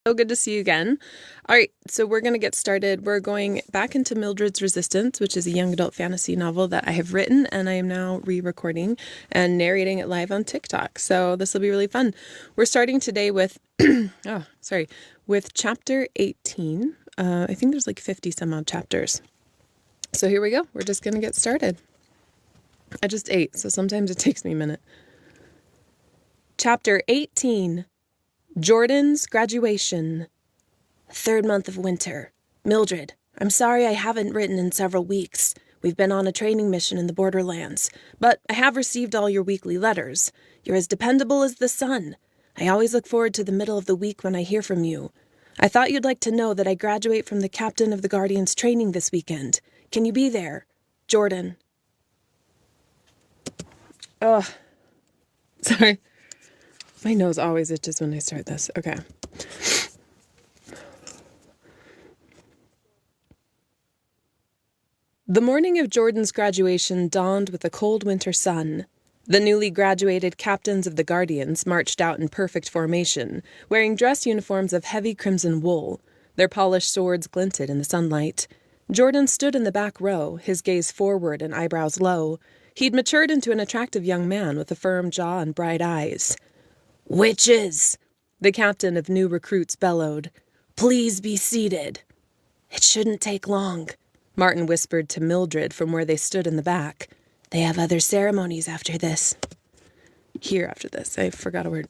So good to see you again. All right, so we're going to get started. We're going back into Mildred's Resistance, which is a young adult fantasy novel that I have written, and I am now re-recording and narrating it live on TikTok. So this will be really fun. We're starting today with, with chapter 18. I think there's like 50 some odd chapters. So here we go. We're just going to get started. I just ate, so sometimes it takes me a minute. Chapter 18. Jordan's graduation. Third month of winter. Mildred, I'm sorry I haven't written in several weeks. We've been on a training mission in the borderlands, but I have received all your weekly letters. You're as dependable as the sun. I always look forward to the middle of the week when I hear from you. I thought you'd like to know that I graduate from the captain of the Guardians training this weekend. Can you be there? Jordan. Ugh. Sorry. My nose always itches when I start this. Okay. The morning of Jordan's graduation dawned with a cold winter sun. The newly graduated captains of the Guardians marched out in perfect formation, wearing dress uniforms of heavy crimson wool. Their polished swords glinted in the sunlight. Jordan stood in the back row, his gaze forward and eyebrows low. He'd matured into an attractive young man with a firm jaw and bright eyes. "Witches!" the captain of new recruits bellowed. "Please be seated." "It shouldn't take long," Martin whispered to Mildred from where they stood in the back. "They have other ceremonies after this." Here after this. I forgot a word.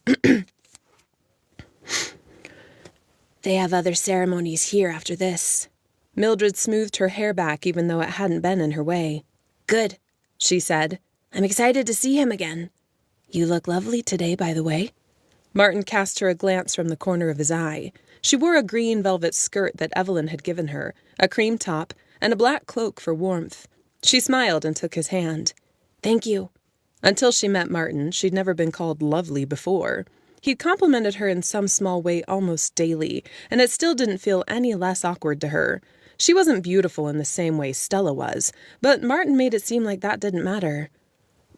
"They have other ceremonies here after this." Mildred smoothed her hair back even though it hadn't been in her way. "Good," she said. "I'm excited to see him again." "You look lovely today, by the way." Martin cast her a glance from the corner of his eye. She wore a green velvet skirt that Evelyn had given her, a cream top, and a black cloak for warmth. She smiled and took his hand. "Thank you." Until she met Martin, she'd never been called lovely before. He'd complimented her in some small way almost daily, and it still didn't feel any less awkward to her. She wasn't beautiful in the same way Stella was, but Martin made it seem like that didn't matter.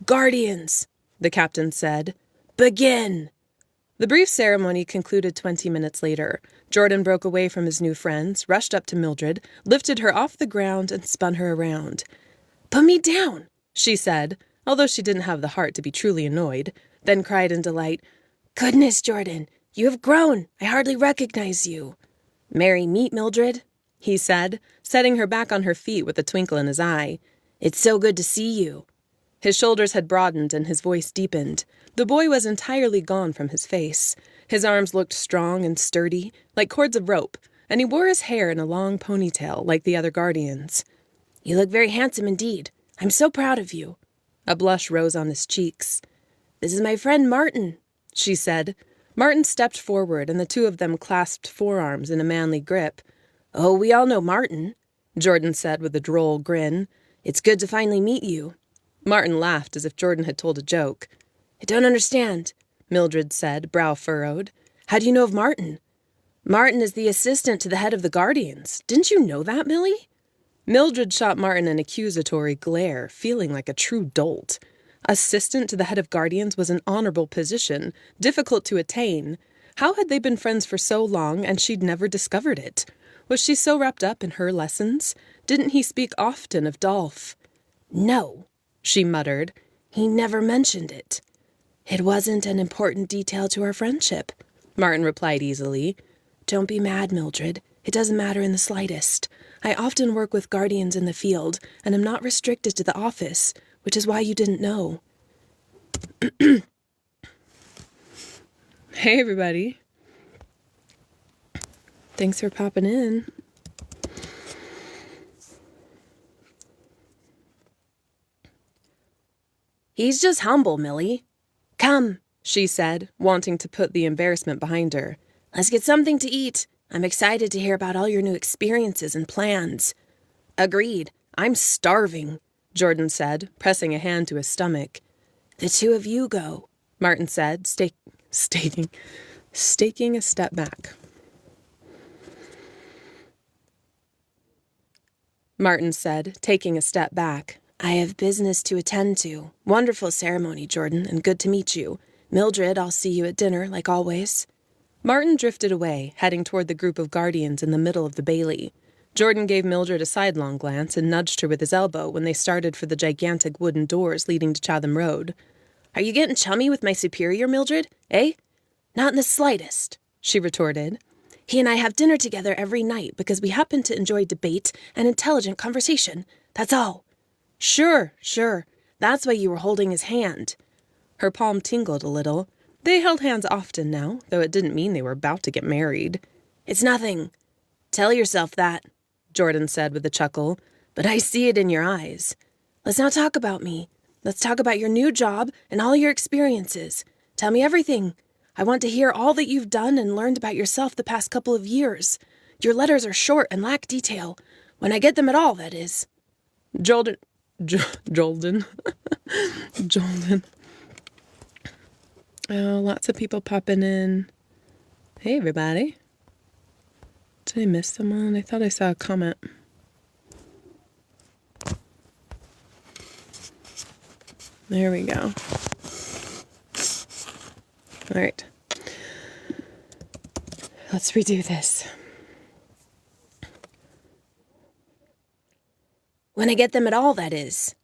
"Guardians," the captain said. "Begin!" The brief ceremony concluded 20 minutes later. Jordan broke away from his new friends, rushed up to Mildred, lifted her off the ground, and spun her around. "Put me down," she said, although she didn't have the heart to be truly annoyed, then cried in delight, "Goodness, Jordan, you have grown. I hardly recognize you." "Merry meet, Mildred," he said, setting her back on her feet with a twinkle in his eye. "It's so good to see you." His shoulders had broadened and his voice deepened. The boy was entirely gone from his face. His arms looked strong and sturdy, like cords of rope, and he wore his hair in a long ponytail like the other Guardians. "You look very handsome indeed. I'm so proud of you." A blush rose on his cheeks. "This is my friend Martin," she said. Martin stepped forward, and the two of them clasped forearms in a manly grip. "Oh, we all know Martin," Jordan said with a droll grin. "It's good to finally meet you." Martin laughed as if Jordan had told a joke. "I don't understand," Mildred said, brow furrowed. "How do you know of Martin?" "Martin is the assistant to the head of the Guardians. Didn't you know that, Millie?" Mildred shot Martin an accusatory glare, feeling like a true dolt. Assistant to the head of Guardians was an honorable position, difficult to attain. How had they been friends for so long and she'd never discovered it? Was she so wrapped up in her lessons? Didn't he speak often of Dolph? "No," she muttered. "He never mentioned it." "It wasn't an important detail to our friendship," Martin replied easily. "Don't be mad, Mildred. It doesn't matter in the slightest. I often work with Guardians in the field, and am not restricted to the office, which is why you didn't know." Hey, everybody. Thanks for popping in. "He's just humble, Millie." "Come," she said, wanting to put the embarrassment behind her. "Let's get something to eat. I'm excited to hear about all your new experiences and plans." "Agreed. I'm starving," Jordan said, pressing a hand to his stomach. "The two of you go," Martin said, staking a step back. Martin said, taking a step back. "I have business to attend to. Wonderful ceremony, Jordan, and good to meet you. Mildred, I'll see you at dinner, like always." Martin drifted away, heading toward the group of guardians in the middle of the bailey. Jordan gave Mildred a sidelong glance and nudged her with his elbow when they started for the gigantic wooden doors leading to Chatham Road. "Are you getting chummy with my superior, Mildred? Eh?" "Not in the slightest," she retorted. "He and I have dinner together every night because we happen to enjoy debate and intelligent conversation. That's all." Sure. That's why you were holding his hand." Her palm tingled a little. They held hands often now, though it didn't mean they were about to get married. "It's nothing." "Tell yourself that," Jordan said with a chuckle, "but I see it in your eyes. Let's not talk about me. Let's talk about your new job and all your experiences. Tell me everything. I want to hear all that you've done and learned about yourself the past couple of years. Your letters are short and lack detail. When I get them at all, that is." Jolden. Oh, lots of people popping in. Hey, everybody. Did I miss someone? I thought I saw a comment. There we go. All right. Let's redo this. "When I get them at all, that is."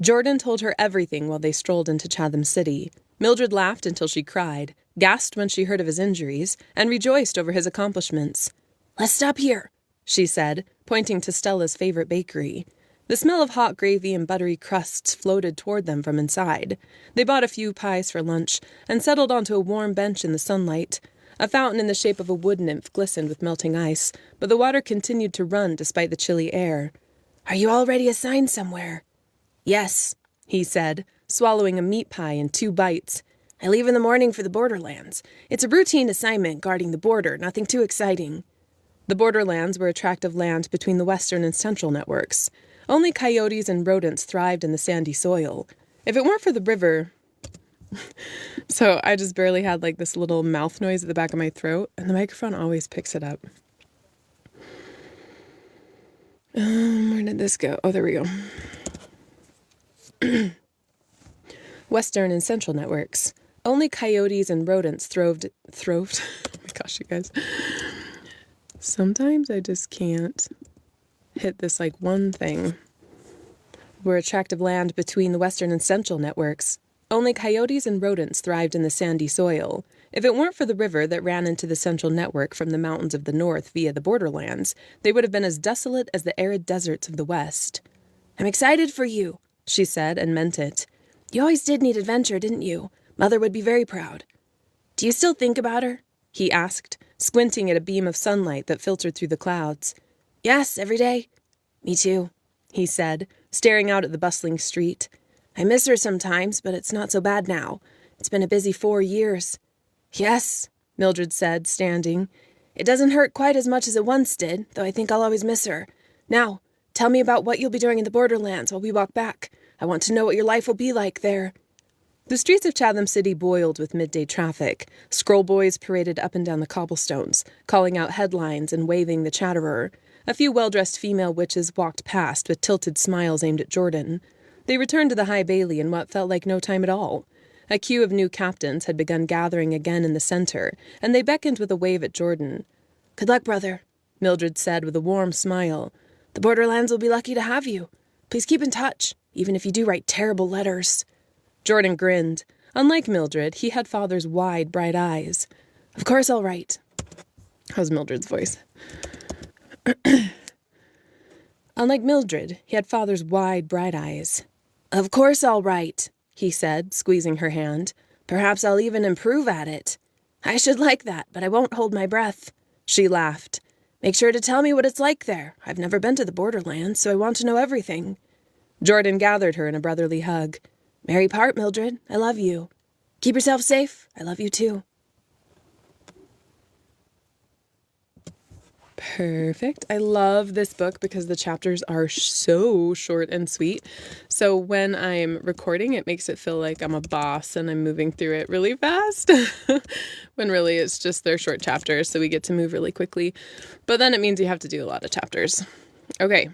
Jordan told her everything while they strolled into Chatham City. Mildred laughed until she cried, gasped when she heard of his injuries, and rejoiced over his accomplishments. "Let's stop here," she said, pointing to Stella's favorite bakery. The smell of hot gravy and buttery crusts floated toward them from inside. They bought a few pies for lunch and settled onto a warm bench in the sunlight. A fountain in the shape of a wood nymph glistened with melting ice, but the water continued to run despite the chilly air. "Are you already assigned somewhere?" "Yes," he said, swallowing a meat pie in 2 bites. "I leave in the morning for the borderlands. It's a routine assignment guarding the border, nothing too exciting." The borderlands were a tract of land between the western and central networks. Only coyotes and rodents thrived in the sandy soil. If it weren't for the river... So I just barely had like this little mouth noise at the back of my throat, and the microphone always picks it up. Where did this go? Oh, there we go. Western and central networks. Only coyotes and rodents thrived. Oh my gosh, you guys. Sometimes I just can't hit this like one thing. Were a tract of land between the western and central networks. Only coyotes and rodents thrived in the sandy soil. If it weren't for the river that ran into the central network from the mountains of the north via the borderlands, they would have been as desolate as the arid deserts of the west. "I'm excited for you," she said, and meant it. "You always did need adventure, didn't you? Mother would be very proud." "Do you still think about her?" he asked, squinting at a beam of sunlight that filtered through the clouds. "Yes, every day." "Me too," he said, staring out at the bustling street. "I miss her sometimes, but it's not so bad now. It's been a busy 4 years." "Yes," Mildred said, standing. "It doesn't hurt quite as much as it once did, though I think I'll always miss her. Now, tell me about what you'll be doing in the borderlands while we walk back. I want to know what your life will be like there." The streets of Chatham City boiled with midday traffic. Scroll boys paraded up and down the cobblestones, calling out headlines and waving the chatterer. A few well-dressed female witches walked past with tilted smiles aimed at Jordan. They returned to the High Bailey in what felt like no time at all. A queue of new captains had begun gathering again in the center, and they beckoned with a wave at Jordan. "Good luck, brother," Mildred said with a warm smile. "The borderlands will be lucky to have you. Please keep in touch, even if you do write terrible letters." Jordan grinned. Unlike Mildred, he had Father's wide, bright eyes. "Of course I'll write." How's Mildred's voice? Unlike Mildred, he had Father's wide, bright eyes. "Of course I'll write," he said, squeezing her hand. "Perhaps I'll even improve at it." "I should like that, but I won't hold my breath." She laughed. "Make sure to tell me what it's like there. I've never been to the borderlands, so I want to know everything." Jordan gathered her in a brotherly hug. "Merry part, Mildred. I love you. Keep yourself safe. I love you too." Perfect. I love this book because the chapters are so short and sweet. So when I'm recording, it makes it feel like I'm a boss and I'm moving through it really fast. When really it's just they're short chapters, so we get to move really quickly. But then it means you have to do a lot of chapters. Okay.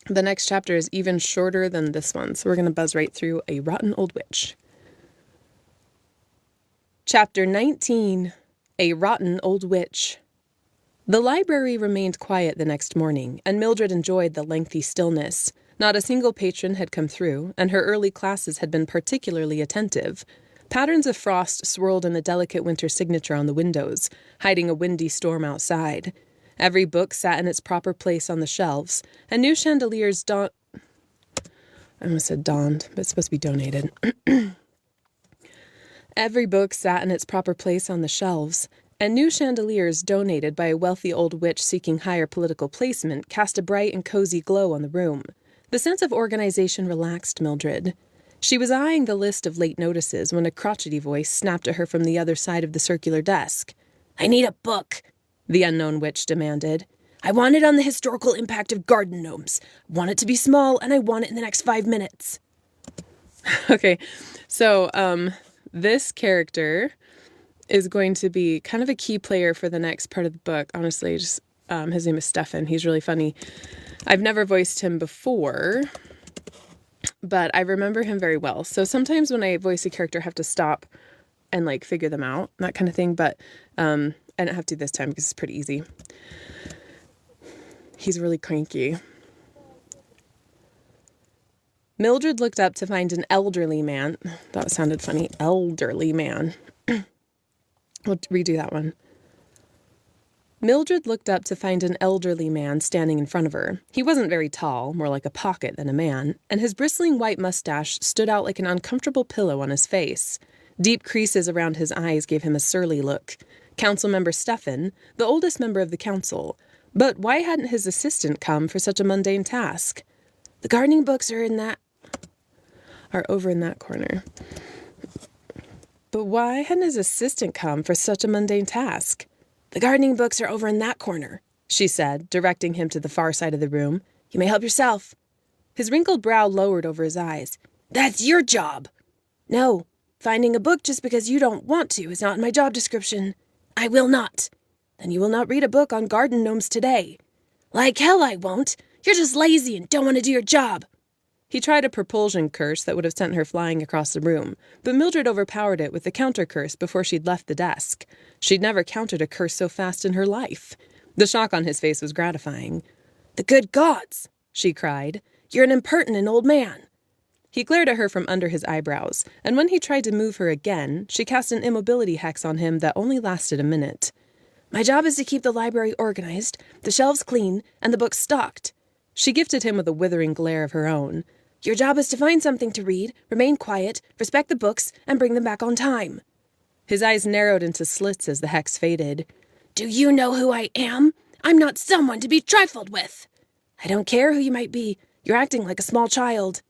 The next chapter is even shorter than this one, so we're going to buzz right through A Rotten Old Witch. Chapter 19. A rotten old witch. The library remained quiet the next morning, and Mildred enjoyed the lengthy stillness. Not a single patron had come through, and her early classes had been particularly attentive. Patterns of frost swirled in the delicate winter signature on the windows, hiding a windy storm outside. Every book sat in its proper place on the shelves, and new chandeliers I almost said donned, but it's supposed to be donated. Every book sat in its proper place on the shelves, and new chandeliers donated by a wealthy old witch seeking higher political placement cast a bright and cozy glow on the room. The sense of organization relaxed Mildred. She was eyeing the list of late notices when a crotchety voice snapped at her from the other side of the circular desk. "I need a book," the unknown witch demanded. "I want it on the historical impact of garden gnomes. I want it to be small, and I want it in the next 5 minutes. Okay, so, this character is going to be kind of a key player for the next part of the book. Honestly, just his name is Stefan. He's really funny. I've never voiced him before, but I remember him very well. So sometimes when I voice a character, I have to stop and like figure them out, that kind of thing. But I don't have to this time because it's pretty easy. He's really cranky. Mildred looked up to find an elderly man. That sounded funny. Elderly man. We'll redo that one. Mildred looked up to find an elderly man standing in front of her. He wasn't very tall, more like a pocket than a man, and his bristling white mustache stood out like an uncomfortable pillow on his face. Deep creases around his eyes gave him a surly look. Council member Stefan, the oldest member of the council. But why hadn't his assistant come for such a mundane task? "The gardening books are over in that corner." But why hadn't his assistant come for such a mundane task? "The gardening books are over in that corner," she said, directing him to the far side of the room. "You may help yourself." His wrinkled brow lowered over his eyes. "That's your job." "No, finding a book just because you don't want to is not in my job description." "I will not." "Then you will not read a book on garden gnomes today." "Like hell I won't. You're just lazy and don't want to do your job." He tried a propulsion curse that would have sent her flying across the room, but Mildred overpowered it with the counter curse before she'd left the desk. She'd never countered a curse so fast in her life. The shock on his face was gratifying. "The good gods!" she cried. "You're an impertinent old man." He glared at her from under his eyebrows, and when he tried to move her again, she cast an immobility hex on him that only lasted a minute. "My job is to keep the library organized, the shelves clean, and the books stocked." She gifted him with a withering glare of her own. "Your job is to find something to read, remain quiet, respect the books, and bring them back on time." His eyes narrowed into slits as the hex faded. "Do you know who I am? I'm not someone to be trifled with." "I don't care who you might be. You're acting like a small child."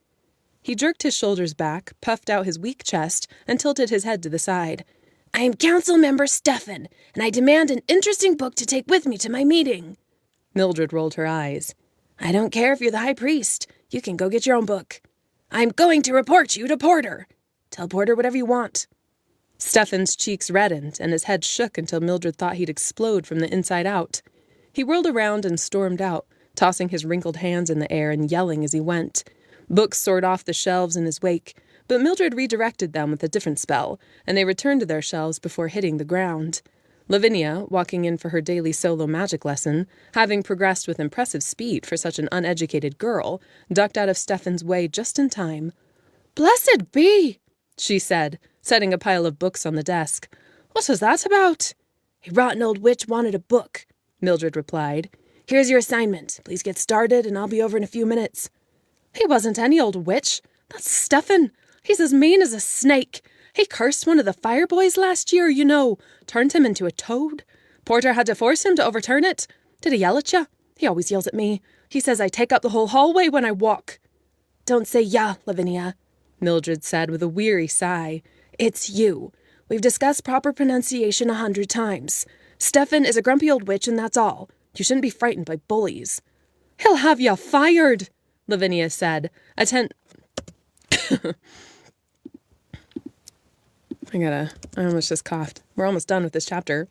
He jerked his shoulders back, puffed out his weak chest, and tilted his head to the side. "I am Council Member Stefan, and I demand an interesting book to take with me to my meeting." Mildred rolled her eyes. "I don't care if you're the High Priest. You can go get your own book." "I'm going to report you to Porter." "Tell Porter whatever you want." Stefan's cheeks reddened, and his head shook until Mildred thought he'd explode from the inside out. He whirled around and stormed out, tossing his wrinkled hands in the air and yelling as he went. Books soared off the shelves in his wake, but Mildred redirected them with a different spell, and they returned to their shelves before hitting the ground. Lavinia, walking in for her daily solo magic lesson, having progressed with impressive speed for such an uneducated girl, ducked out of Stefan's way just in time. "Blessed be," she said, setting a pile of books on the desk. "What was that about?" "A rotten old witch wanted a book," Mildred replied. "Here's your assignment. Please get started, and I'll be over in a few minutes." "He wasn't any old witch. That's Stefan. He's as mean as a snake. He cursed one of the fire boys last year, you know, turned him into a toad. Porter had to force him to overturn it. Did he yell at you? He always yells at me. He says I take up the whole hallway when I walk." "Don't say ya, Lavinia," Mildred said with a weary sigh. "It's you. We've discussed proper pronunciation 100 times. Stefan is a grumpy old witch, and that's all. You shouldn't be frightened by bullies." "He'll have you fired," Lavinia said. I almost just coughed. We're almost done with this chapter.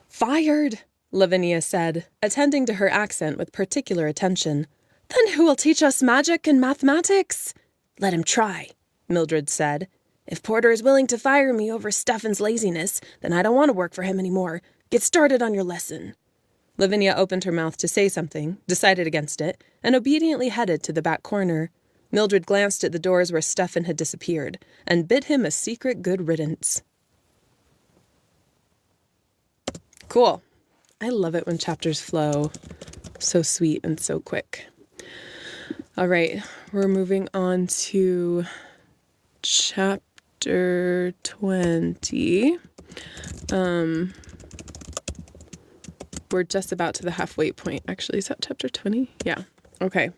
"Fired," Lavinia said, attending to her accent with particular attention. "Then who will teach us magic and mathematics?" "Let him try," Mildred said. If Porter is willing to fire me over Steffan's laziness, then I don't want to work for him anymore. Get started on your lesson." Lavinia opened her mouth to say something, decided against it, and obediently headed to the back corner. Mildred glanced at the doors where Steffan had disappeared, and bid him a secret good riddance. Cool. I love it when chapters flow so sweet and so quick. All right, we're moving on to chapter 20. We're just about to the halfway point. Actually, is that chapter 20? Yeah. Okay.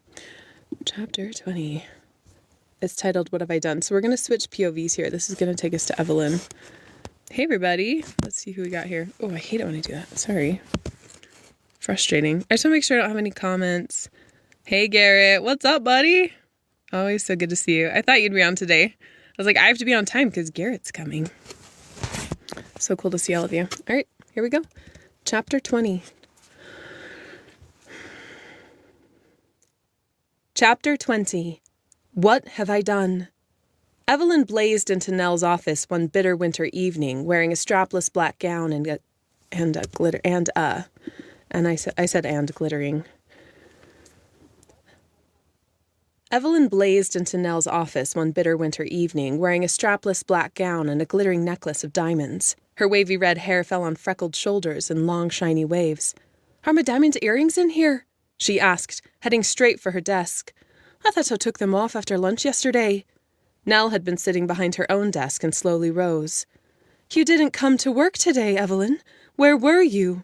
Chapter 20. It's titled, What Have I Done? So we're going to switch POVs here. This is going to take us to Evelyn. Hey, everybody. Let's see who we got here. Oh, I hate it when I do that. Sorry. Frustrating. I just want to make sure I don't have any comments. Hey, Garrett. What's up, buddy? Always so good to see you. I thought you'd be on today. I was like, I have to be on time because Garrett's coming. So cool to see all of you. All right, here we go. Chapter 20. Chapter 20. What have I done? Evelyn blazed into Nell's office one bitter winter evening, wearing a strapless black gown and glittering. Evelyn blazed into Nell's office one bitter winter evening, wearing a strapless black gown and a glittering necklace of diamonds. Her wavy red hair fell on freckled shoulders in long, shiny waves. "Are my diamond earrings in here?" she asked, heading straight for her desk. "I thought I took them off after lunch yesterday." Nell had been sitting behind her own desk and slowly rose. "You didn't come to work today, Evelyn. Where were you?"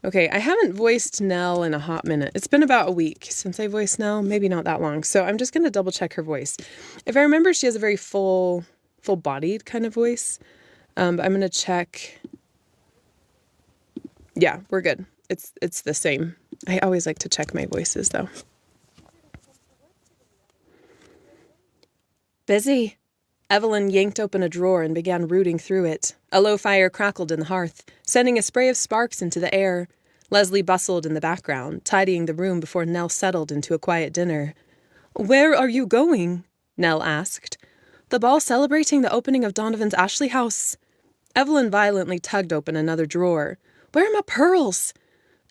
Okay, I haven't voiced Nell in a hot minute. It's been about a week since I voiced Nell, maybe not that long. So I'm just going to double check her voice. If I remember, she has a very full-bodied kind of voice. But I'm going to check. Yeah, we're good. It's the same. I always like to check my voices, though. Busy. Evelyn yanked open a drawer and began rooting through it. A low fire crackled in the hearth, sending a spray of sparks into the air. Leslie bustled in the background, tidying the room before Nell settled into a quiet dinner. "Where are you going?" Nell asked. "The ball celebrating the opening of Donovan's Ashley house." Evelyn violently tugged open another drawer. "Where are my pearls?"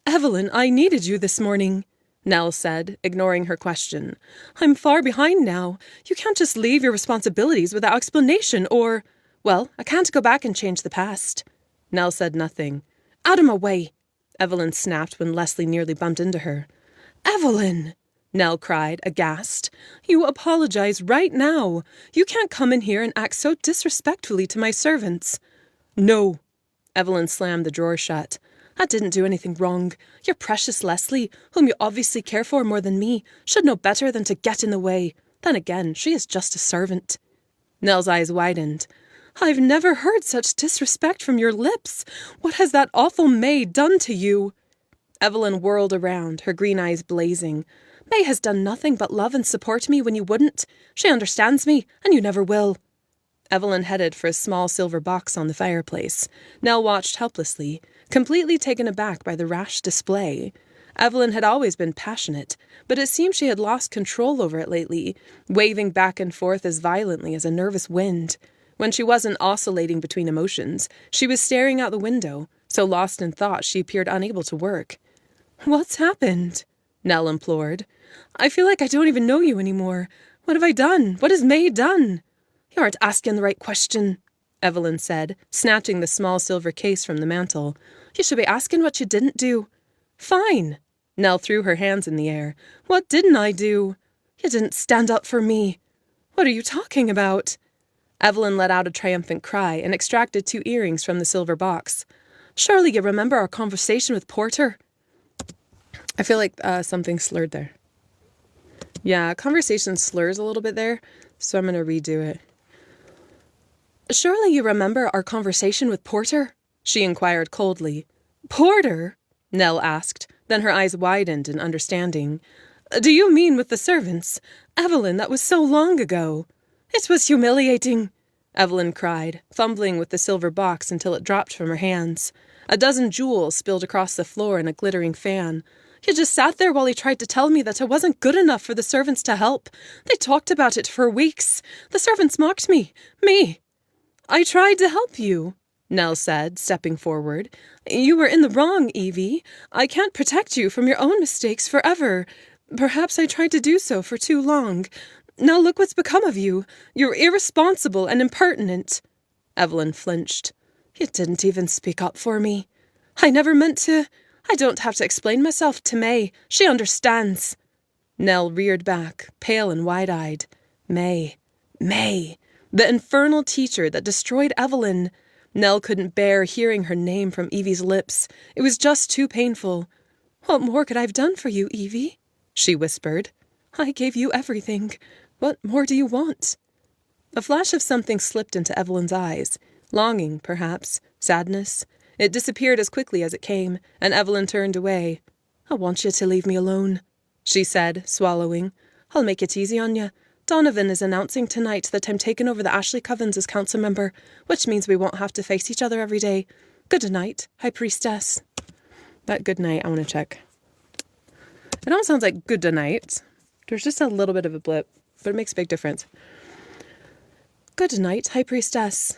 "Evelyn, I needed you this morning," Nell said, ignoring her question. "I'm far behind now. You can't just leave your responsibilities without explanation or... Well, I can't go back and change the past." Nell said nothing. "Out of my way," Evelyn snapped when Leslie nearly bumped into her. "Evelyn!" Nell cried, aghast. "You apologize right now. You can't come in here and act so disrespectfully to my servants." "No." Evelyn slammed the drawer shut. "I didn't do anything wrong. Your precious Leslie, whom you obviously care for more than me, should know better than to get in the way. Then again, she is just a servant." Nell's eyes widened. "I've never heard such disrespect from your lips. What has that awful May done to you?" Evelyn whirled around, her green eyes blazing. "May has done nothing but love and support me when you wouldn't. She understands me, and you never will." Evelyn headed for a small silver box on the fireplace. Nell watched helplessly, completely taken aback by the rash display. Evelyn had always been passionate, but it seemed she had lost control over it lately, waving back and forth as violently as a nervous wind. When she wasn't oscillating between emotions, she was staring out the window, so lost in thought she appeared unable to work. "What's happened?" Nell implored. "I feel like I don't even know you anymore. What have I done? What has May done?" "You aren't asking the right question," Evelyn said, snatching the small silver case from the mantel. "You should be asking what you didn't do." "Fine." Nell threw her hands in the air. "What didn't I do?" "You didn't stand up for me." "What are you talking about?" Evelyn let out a triumphant cry and extracted 2 earrings from the silver box. "Surely you remember our conversation with Porter?" I feel like something slurred there. Yeah, conversation slurs a little bit there, so I'm going to redo it. "Surely you remember our conversation with Porter?" she inquired coldly. "Porter?" Nell asked, then her eyes widened in understanding. "Do you mean with the servants? Evelyn, that was so long ago." "It was humiliating," Evelyn cried, fumbling with the silver box until it dropped from her hands. A dozen jewels spilled across the floor in a glittering fan. He just sat there while he tried to tell me that I wasn't good enough for the servants to help. They talked about it for weeks. The servants mocked me. Me. I tried to help you, Nell said, stepping forward. You were in the wrong, Evie. I can't protect you from your own mistakes forever. Perhaps I tried to do so for too long. Now look what's become of you. You're irresponsible and impertinent. Evelyn flinched. You didn't even speak up for me. I never meant to. I don't have to explain myself to May. She understands. Nell reared back, pale and wide-eyed. May. The infernal teacher that destroyed Evelyn. Nell couldn't bear hearing her name from Evie's lips. It was just too painful. What more could I have done for you, Evie? She whispered. I gave you everything. What more do you want? A flash of something slipped into Evelyn's eyes. Longing, perhaps. Sadness. It disappeared as quickly as it came, and Evelyn turned away. I want you to leave me alone, she said, swallowing. I'll make it easy on you. Donovan is announcing tonight that I'm taking over the Ashley Covens as council member, which means we won't have to face each other every day. Good night, High Priestess. That good night, I want to check. It almost sounds like good night. There's just a little bit of a blip, but it makes a big difference. Good night, High Priestess.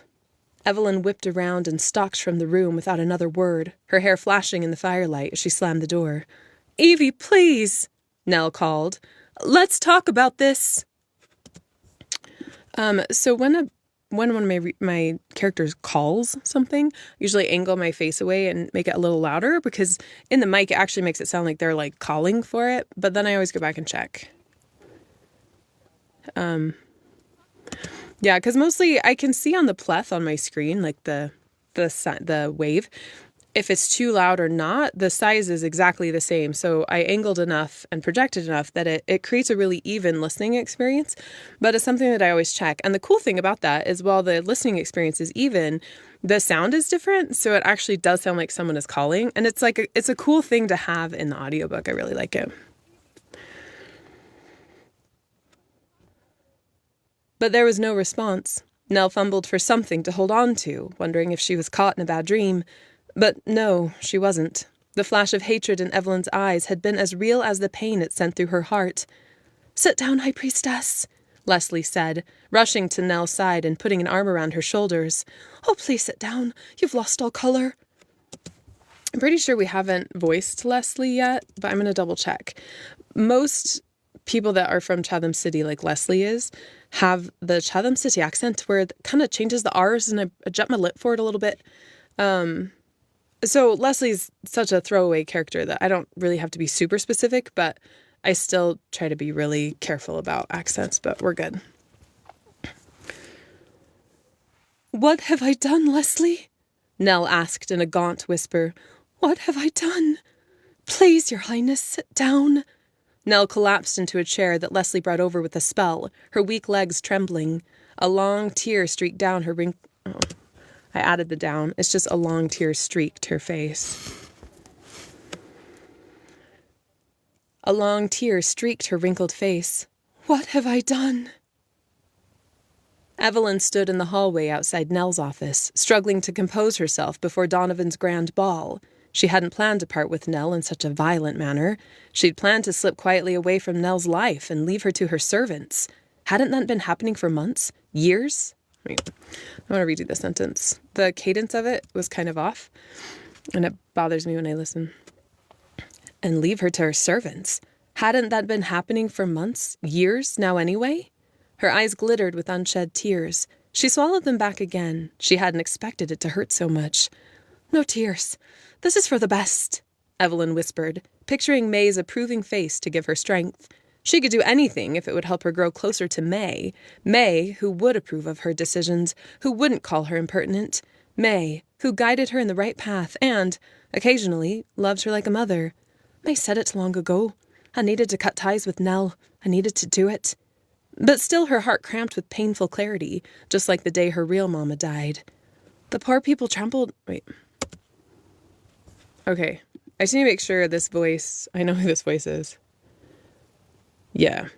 Evelyn whipped around and stalked from the room without another word, her hair flashing in the firelight as she slammed the door. Evie, please, Nell called. Let's talk about this. So when one of my characters calls something, I usually angle my face away and make it a little louder because in the mic it actually makes it sound like they're like calling for it, but then I always go back and check. Yeah, because mostly I can see on the pleth on my screen, like the wave, if it's too loud or not, the size is exactly the same. So I angled enough and projected enough that it creates a really even listening experience, but it's something that I always check. And the cool thing about that is while the listening experience is even, the sound is different. So it actually does sound like someone is calling. And it's like, it's a cool thing to have in the audiobook. I really like it. But there was no response. Nell fumbled for something to hold on to, wondering if she was caught in a bad dream. But no, she wasn't. The flash of hatred in Evelyn's eyes had been as real as the pain it sent through her heart. Sit down, High Priestess, Leslie said, rushing to Nell's side and putting an arm around her shoulders. Oh, please sit down. You've lost all color. I'm pretty sure we haven't voiced Leslie yet, but I'm going to double check. Most people that are from Chatham City, like Leslie is, have the Chatham City accent where it kind of changes the R's, and I adjust my lip for it a little bit. So Leslie's such a throwaway character that I don't really have to be super specific, but I still try to be really careful about accents, but we're good. What have I done, Leslie? Nell asked in a gaunt whisper. What have I done? Please, Your Highness, sit down. Nell collapsed into a chair that Leslie brought over with a spell, her weak legs trembling. A long tear streaked down her I added the down. It's just a long tear streaked her face. A long tear streaked her wrinkled face. What have I done? Evelyn stood in the hallway outside Nell's office, struggling to compose herself before Donovan's grand ball. She hadn't planned to part with Nell in such a violent manner. She'd planned to slip quietly away from Nell's life and leave her to her servants. Hadn't that been happening for months? Years? I want to redo the sentence. The cadence of it was kind of off, and it bothers me when I listen. And leave her to her servants. Hadn't that been happening for months, years now anyway? Her eyes glittered with unshed tears. She swallowed them back again. She hadn't expected it to hurt so much. No tears. This is for the best, Evelyn whispered, picturing May's approving face to give her strength. She could do anything if it would help her grow closer to May. May, who would approve of her decisions, who wouldn't call her impertinent. May, who guided her in the right path and, occasionally, loved her like a mother. May said it long ago. I needed to cut ties with Nell. I needed to do it. But still her heart cramped with painful clarity, just like the day her real mama died. The poor people trampled... Okay, I just need to make sure this voice... I know who this voice is. Yeah.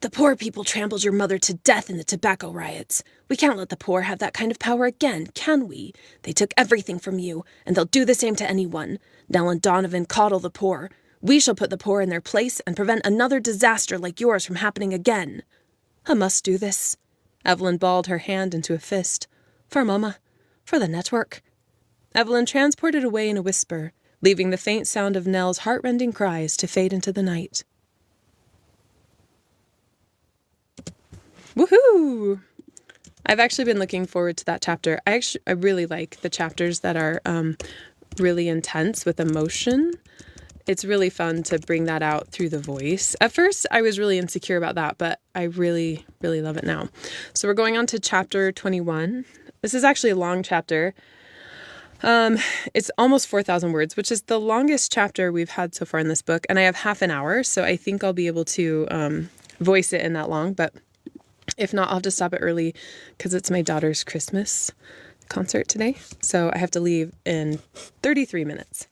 The poor people trampled your mother to death in the tobacco riots. We can't let the poor have that kind of power again, can we? They took everything from you, and they'll do the same to anyone. Nell and Donovan coddle the poor. We shall put the poor in their place and prevent another disaster like yours from happening again. I must do this. Evelyn balled her hand into a fist. For Mama. For the network. Evelyn transported away in a whisper, leaving the faint sound of Nell's heartrending cries to fade into the night. Woohoo! I've actually been looking forward to that chapter. I really like the chapters that are really intense with emotion. It's really fun to bring that out through the voice. At first, I was really insecure about that, but I really, really love it now. So we're going on to chapter 21. This is actually a long chapter. It's almost 4,000 words, which is the longest chapter we've had so far in this book. And I have half an hour, so I think I'll be able to voice it in that long. But if not, I'll have to stop it early because it's my daughter's Christmas concert today. So I have to leave in 33 minutes.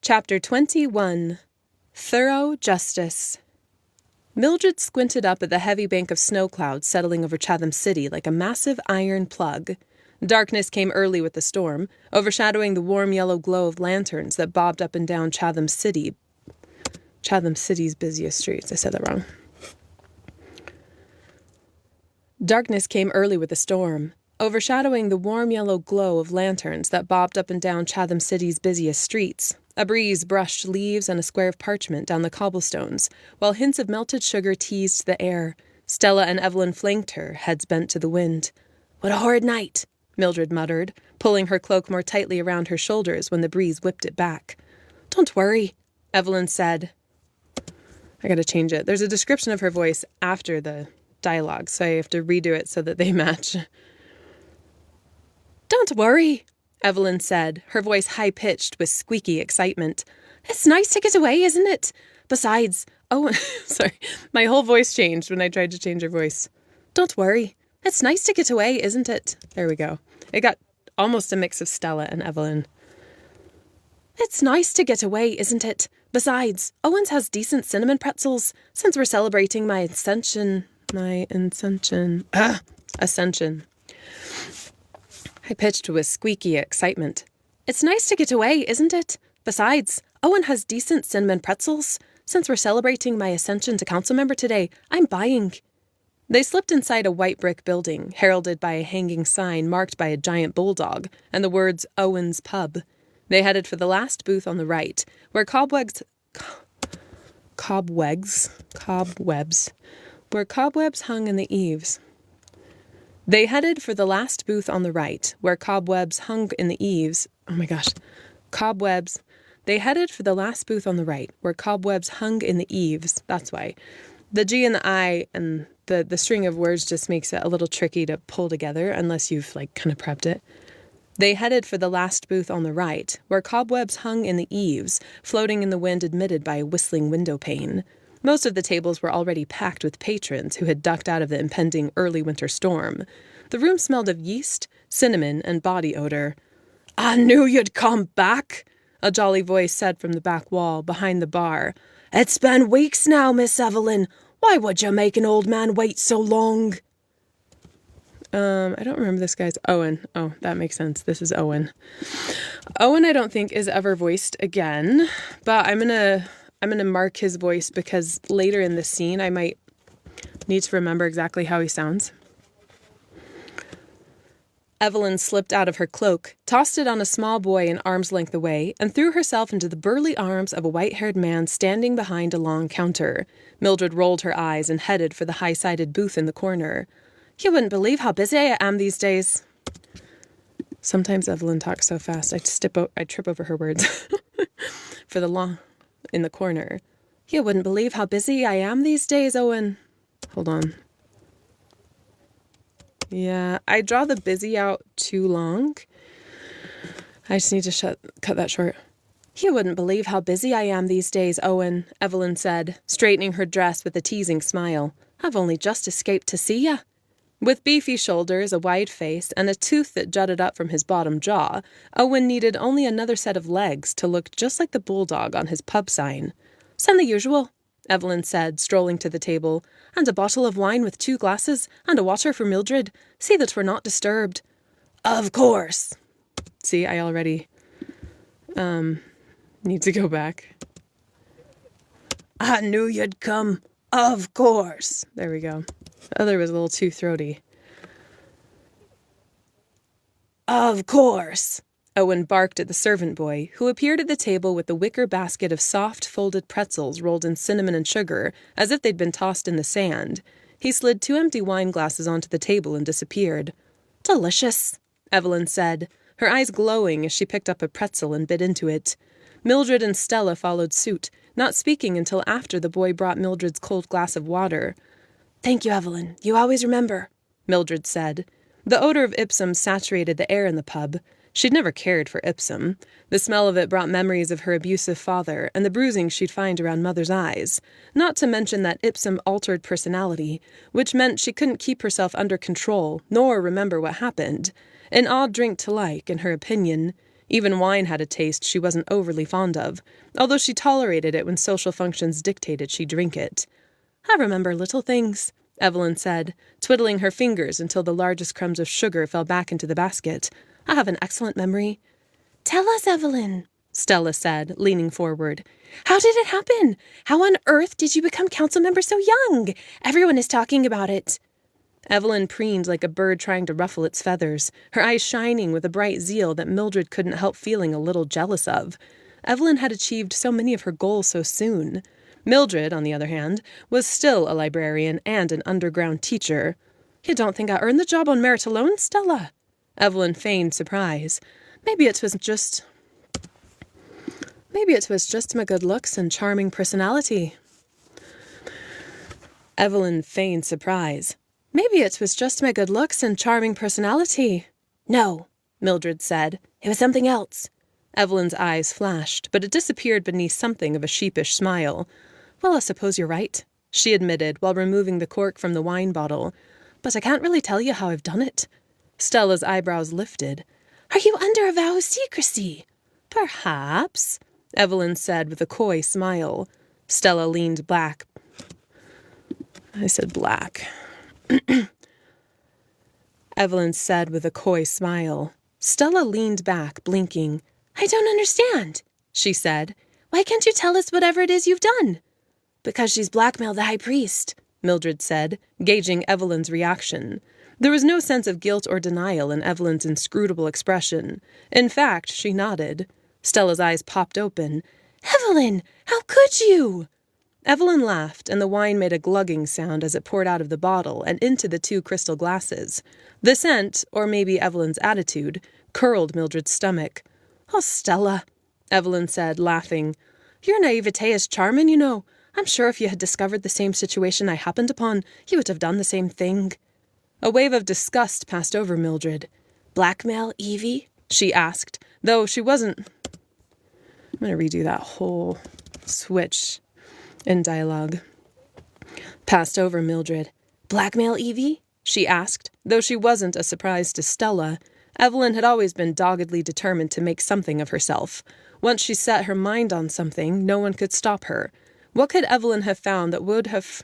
Chapter 21, Thorough Justice. Mildred squinted up at the heavy bank of snow clouds settling over Chatham City like a massive iron plug. Darkness came early with the storm, overshadowing the warm yellow glow of lanterns that bobbed up and down Chatham City's busiest streets. I said that wrong. Darkness came early with the storm, overshadowing the warm yellow glow of lanterns that bobbed up and down Chatham City's busiest streets. A breeze brushed leaves and a square of parchment down the cobblestones, while hints of melted sugar teased the air. Stella and Evelyn flanked her, heads bent to the wind. What a horrid night, Mildred muttered, pulling her cloak more tightly around her shoulders when the breeze whipped it back. Don't worry, Evelyn said. I gotta change it. There's a description of her voice after the dialogue, so I have to redo it so that they match. Don't worry, Evelyn said, her voice high-pitched with squeaky excitement. It's nice to get away, isn't it? Besides, sorry, my whole voice changed when I tried to change her voice. Don't worry. It's nice to get away, isn't it? There we go. It got almost a mix of Stella and Evelyn. It's nice to get away, isn't it? Besides, Owen's has decent cinnamon pretzels, since we're celebrating my ascension. Ascension. I pitched with squeaky excitement. It's nice to get away, isn't it? Besides, Owen has decent cinnamon pretzels. Since we're celebrating my ascension to council member today, I'm buying. They slipped inside a white brick building, heralded by a hanging sign marked by a giant bulldog and the words Owen's Pub. They headed for the last booth on the right, where cobwebs hung in the eaves. They headed for the last booth on the right, where cobwebs hung in the eaves. Oh my gosh. Cobwebs. They headed for the last booth on the right, where cobwebs hung in the eaves. That's why. The G and the I and the string of words just makes it a little tricky to pull together unless you've kind of prepped it. They headed for the last booth on the right, where cobwebs hung in the eaves, floating in the wind admitted by a whistling window pane. Most of the tables were already packed with patrons who had ducked out of the impending early winter storm. The room smelled of yeast, cinnamon, and body odor. I knew you'd come back, a jolly voice said from the back wall, behind the bar. It's been weeks now, Miss Evelyn. Why would you make an old man wait so long? I don't remember this guy's Owen. Oh, that makes sense. This is Owen. Owen, I don't think, is ever voiced again, but I'm gonna mark his voice because later in the scene I might need to remember exactly how he sounds. Evelyn slipped out of her cloak, tossed it on a small boy an arm's length away, and threw herself into the burly arms of a white-haired man standing behind a long counter. Mildred rolled her eyes and headed for the high-sided booth in the corner. You wouldn't believe how busy I am these days. Sometimes Evelyn talks so fast I trip over her words. For the long in the corner. You wouldn't believe how busy I am these days, Owen. Hold on. Yeah, I draw the busy out too long. I just need to cut that short. You wouldn't believe how busy I am these days, Owen, Evelyn said, straightening her dress with a teasing smile. I've only just escaped to see ya. With beefy shoulders, a wide face, and a tooth that jutted up from his bottom jaw, Owen needed only another set of legs to look just like the bulldog on his pub sign. "Send the usual," Evelyn said, strolling to the table. "And a bottle of wine with 2 glasses, and a water for Mildred. See that we're not disturbed." "Of course." See, I already need to go back. "I knew you'd come. Of course." There we go. The other was a little too throaty. "Of course," Owen barked at the servant boy, who appeared at the table with the wicker basket of soft, folded pretzels rolled in cinnamon and sugar, as if they'd been tossed in the sand. He slid 2 empty wine glasses onto the table and disappeared. "Delicious," Evelyn said, her eyes glowing as she picked up a pretzel and bit into it. Mildred and Stella followed suit, not speaking until after the boy brought Mildred's cold glass of water. "Thank you, Evelyn. You always remember," Mildred said. The odor of Ipsum saturated the air in the pub. She'd never cared for Ipsum. The smell of it brought memories of her abusive father and the bruising she'd find around Mother's eyes. Not to mention that Ipsum altered personality, which meant she couldn't keep herself under control, nor remember what happened. An odd drink to like, in her opinion. Even wine had a taste she wasn't overly fond of, although she tolerated it when social functions dictated she drink it. "I remember little things," Evelyn said, twiddling her fingers until the largest crumbs of sugar fell back into the basket. "I have an excellent memory." "Tell us, Evelyn," Stella said, leaning forward. "How did it happen? How on earth did you become council member so young? Everyone is talking about it." Evelyn preened like a bird trying to ruffle its feathers, her eyes shining with a bright zeal that Mildred couldn't help feeling a little jealous of. Evelyn had achieved so many of her goals so soon. Mildred, on the other hand, was still a librarian and an underground teacher. "You don't think I earned the job on merit alone, Stella?" Evelyn feigned surprise. Maybe it was just my good looks and charming personality." Evelyn feigned surprise. "Maybe it was just my good looks and charming personality." "No," Mildred said. "It was something else." Evelyn's eyes flashed, but it disappeared beneath something of a sheepish smile. "Well, I suppose you're right," she admitted while removing the cork from the wine bottle. "But I can't really tell you how I've done it." Stella's eyebrows lifted. "Are you under a vow of secrecy?" "Perhaps," Evelyn said with a coy smile. Stella leaned back. I said black. Evelyn said with a coy smile. Stella leaned back, blinking. "I don't understand," she said. "Why can't you tell us whatever it is you've done?" "Because she's blackmailed the high priest," Mildred said, gauging Evelyn's reaction. There was no sense of guilt or denial in Evelyn's inscrutable expression. In fact, she nodded. Stella's eyes popped open. "Evelyn, how could you?" Evelyn laughed, and the wine made a glugging sound as it poured out of the bottle and into the 2 crystal glasses. The scent, or maybe Evelyn's attitude, curled Mildred's stomach. "Oh, Stella," Evelyn said, laughing. "Your naivete is charming, you know. I'm sure if you had discovered the same situation I happened upon, you would have done the same thing." A wave of disgust passed over Mildred. "Blackmail, Evie?" she asked, though she wasn't... I'm going to redo that whole switch in dialogue. Passed over Mildred. "Blackmail, Evie?" she asked, though she wasn't a surprise to Stella. Evelyn had always been doggedly determined to make something of herself. Once she set her mind on something, no one could stop her. What could Evelyn have found that would have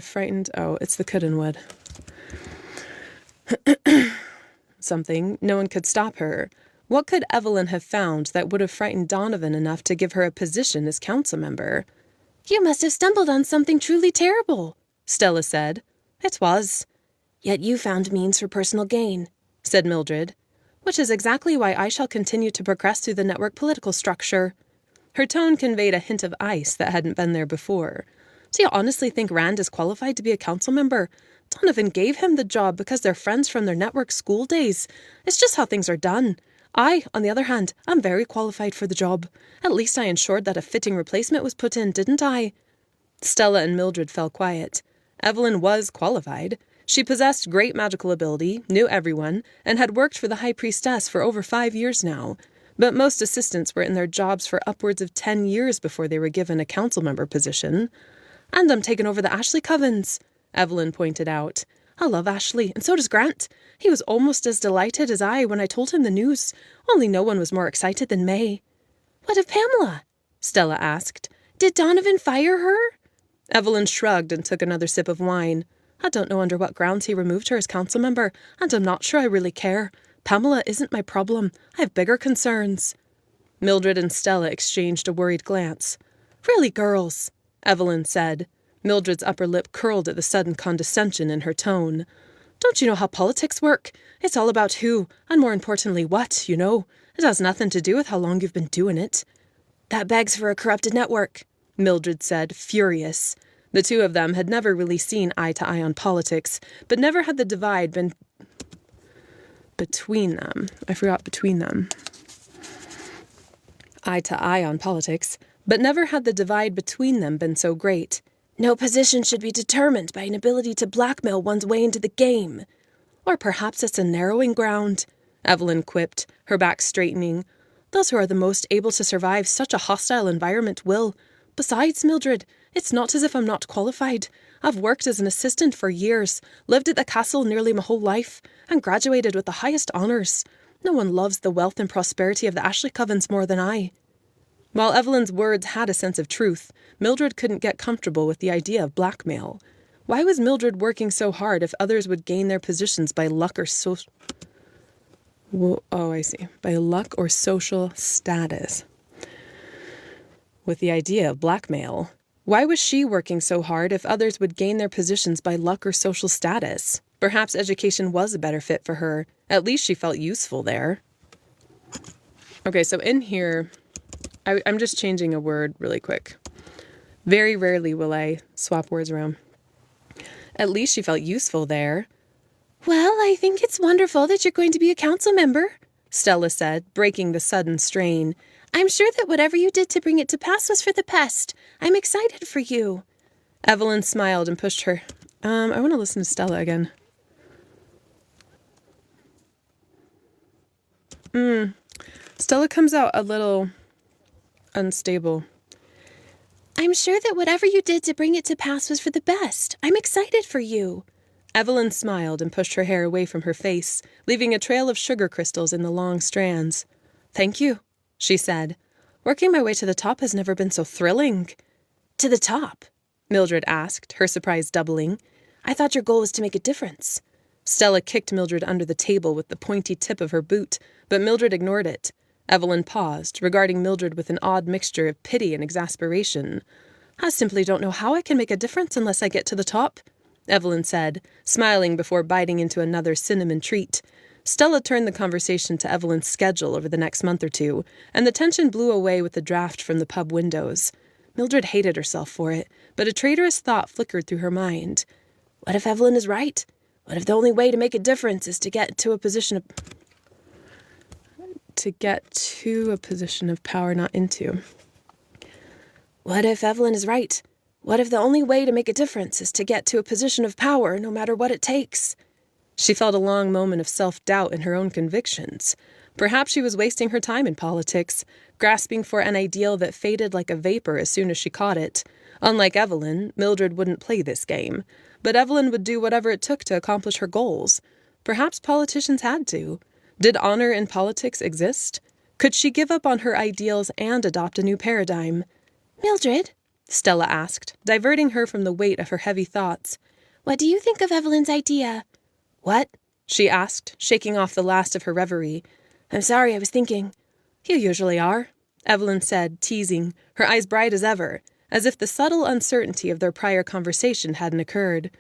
frightened... Oh, it's the couldn't would. Something. No one could stop her. What could Evelyn have found that would have frightened Donovan enough to give her a position as council member? "You must have stumbled on something truly terrible," Stella said. "It was." "Yet you found means for personal gain," said Mildred. "Which is exactly why I shall continue to progress through the network political structure." Her tone conveyed a hint of ice that hadn't been there before. "Do you honestly think Rand is qualified to be a council member? Donovan gave him the job because they're friends from their network school days. It's just how things are done. I, on the other hand, am very qualified for the job. At least I ensured that a fitting replacement was put in, didn't I?" Stella and Mildred fell quiet. Evelyn was qualified. She possessed great magical ability, knew everyone, and had worked for the High Priestess for over 5 years now. But most assistants were in their jobs for upwards of 10 years before they were given a council member position. "And I'm taking over the Ashley Covens," Evelyn pointed out. "I love Ashley, and so does Grant. He was almost as delighted as I when I told him the news, only no one was more excited than May." What of Pamela? Stella asked. Did Donovan fire her? Evelyn shrugged and took another sip of wine. I don't know under what grounds he removed her as council member, and I'm not sure I really care. Pamela isn't my problem. I have bigger concerns. Mildred and Stella exchanged a worried glance. Really, girls, Evelyn said. Mildred's upper lip curled at the sudden condescension in her tone. Don't you know how politics work? It's all about who, and more importantly what, you know. It has nothing to do with how long you've been doing it. That begs for a corrupted network, Mildred said, furious. The two of them had never really seen eye to eye on politics, but never had the divide been between them. I forgot between them. Eye to eye on politics, but never had the divide between them been so great. No position should be determined by an ability to blackmail one's way into the game. Or perhaps it's a narrowing ground, Evelyn quipped, her back straightening. Those who are the most able to survive such a hostile environment will. Besides, Mildred, it's not as if I'm not qualified. I've worked as an assistant for years, lived at the castle nearly my whole life, and graduated with the highest honours. No one loves the wealth and prosperity of the Ashley Covens more than I. While Evelyn's words had a sense of truth, Mildred couldn't get comfortable with the idea of blackmail. Why was Mildred working so hard if others would gain their positions by luck or by luck or social status? With the idea of blackmail, why was she working so hard if others would gain their positions by luck or social status? Perhaps education was a better fit for her. At least she felt useful there. Okay, so in here, I'm just changing a word really quick. Very rarely will I swap words around. At least she felt useful there. Well, I think it's wonderful that you're going to be a council member, Stella said, breaking the sudden strain. I'm sure that whatever you did to bring it to pass was for the best. I'm excited for you. Evelyn smiled and pushed her. I want to listen to Stella again. Stella comes out a little unstable. I'm sure that whatever you did to bring it to pass was for the best. I'm excited for you. Evelyn smiled and pushed her hair away from her face, leaving a trail of sugar crystals in the long strands. Thank you, she said. Working my way to the top has never been so thrilling. To the top? Mildred asked, her surprise doubling. I thought your goal was to make a difference. Stella kicked Mildred under the table with the pointy tip of her boot, but Mildred ignored it. Evelyn paused, regarding Mildred with an odd mixture of pity and exasperation. I simply don't know how I can make a difference unless I get to the top, Evelyn said, smiling before biting into another cinnamon treat. Stella turned the conversation to Evelyn's schedule over the next month or two, and the tension blew away with the draft from the pub windows. Mildred hated herself for it, but a traitorous thought flickered through her mind. What if Evelyn is right? What if the only way to make a difference is to get to a position of power, not into? What if Evelyn is right? What if the only way to make a difference is to get to a position of power, no matter what it takes? She felt a long moment of self-doubt in her own convictions. Perhaps she was wasting her time in politics, grasping for an ideal that faded like a vapor as soon as she caught it. Unlike Evelyn, Mildred wouldn't play this game. But Evelyn would do whatever it took to accomplish her goals. Perhaps politicians had to. Did honor in politics exist? Could she give up on her ideals and adopt a new paradigm? Mildred, Stella asked, diverting her from the weight of her heavy thoughts. What do you think of Evelyn's idea? What? She asked, shaking off the last of her reverie. I'm sorry, I was thinking. You usually are, Evelyn said, teasing, her eyes bright as ever, as if the subtle uncertainty of their prior conversation hadn't occurred.